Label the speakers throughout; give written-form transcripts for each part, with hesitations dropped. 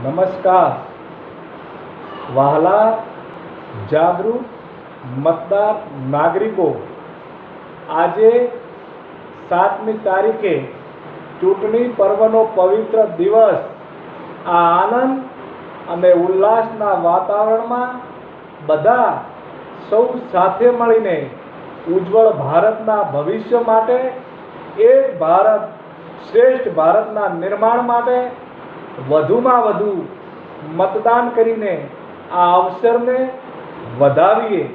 Speaker 1: નમસ્કાર વહાલા જાગૃત મતદાર નાગરિકો, આજે 7મી તારીખે ચૂંટણી પર્વનો પવિત્ર દિવસ આ આનંદ અને ઉલ્લાસના વાતાવરણમાં બધા સૌ સાથે મળીને ઉજ્જવળ ભારતના ભવિષ્ય માટે, એક ભારત શ્રેષ્ઠ ભારતના નિર્માણ માટે વધુમાં વધુ મતદાન કરીને આ અવસરને વધાવીએ।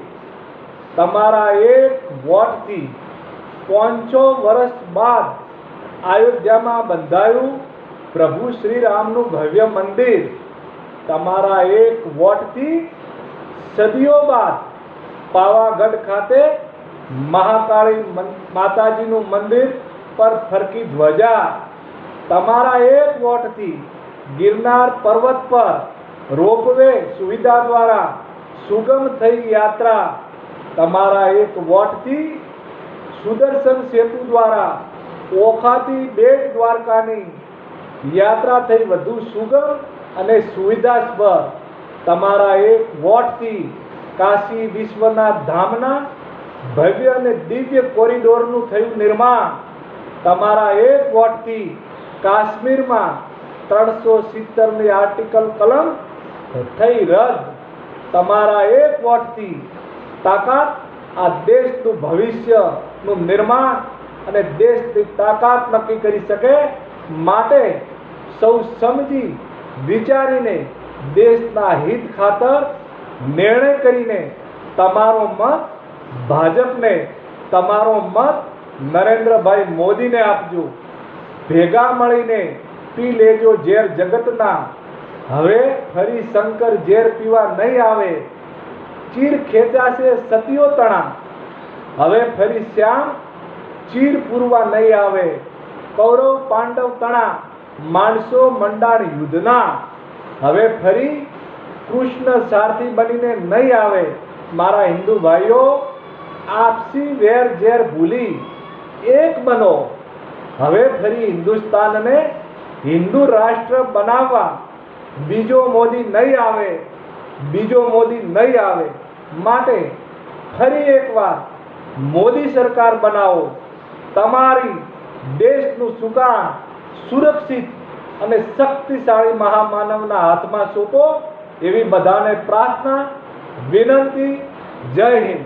Speaker 1: તમારા એક વોટથી 500 વર્ષ બાદ અયોધ્યામાં બંધાયું પ્રભુ શ્રી રામનું ભવ્ય મંદિર, તમારા એક વોટથી સદીઓ બાદ પાવાગઢ ખાતે મહાકાળી માતાજીનું મંદિર પર ફરકી ધ્વજા, તમારા એક વોટથી ગિરનાર પર્વત પર રોપવે સુવિધા દ્વારા સુગમ થઈ યાત્રા, તમારા એક વોટથી સુદર્શન સેતુ દ્વારા ઓખાથી બેટ દ્વારકાની યાત્રા થઈ વધુ સુગમ અને સુવિધાસભર, તમારા એક વોટથી કાશી વિશ્વનાથ ધામના ભવ્ય અને દિવ્ય કોરિડોરનું થયું નિર્માણ, તમારા એક વોટથી કાશ્મીરમાં 370ની આર્ટિકલ કલમ થઈ રદ, તમારા એક વોટથી તાકાત આ દેશનું ભવિષ્યનું નિર્માણ અને દેશની તાકાત નક્કી કરી શકે, માટે સૌ સમજી વિચારીને દેશના હિત ખાતર નિર્ણય કરીને તમારો મત ભાજપને, તમારો મત નરેન્દ્રભાઈ મોદીને આપજો। ભેગા મળીને પી લેજો ઝેર જગતના, હવે ફરી શંકર ઝેર પીવા નહીં આવે। ચીર ખેંચાશે સતીઓ તણા, હવે ફરી શ્યામ ચીર પૂરવા નહીં આવે। કૌરવ પાંડવ તણા માણસો મંડાણ યુદ્ધના, હવે ફરી કૃષ્ણ સારથી બનીને નહીં આવે। મારા હિન્દુ ભાઈઓ, આપસી વેર ઝેર ભૂલી એક બનો, હવે ફરી હિન્દુસ્તાનને હિન્દુ રાષ્ટ્ર બનાવવા બીજો મોદી નહીં આવે, બીજો મોદી નહીં આવે, માટે ફરી એકવાર મોદી સરકાર બનાવો। તમારી દેશનું સુકાન સુરક્ષિત અને શક્તિશાળી મહામાનવના હાથમાં સોંપો, એવી બધાને પ્રાર્થના, વિનંતી। જય હિન્દ।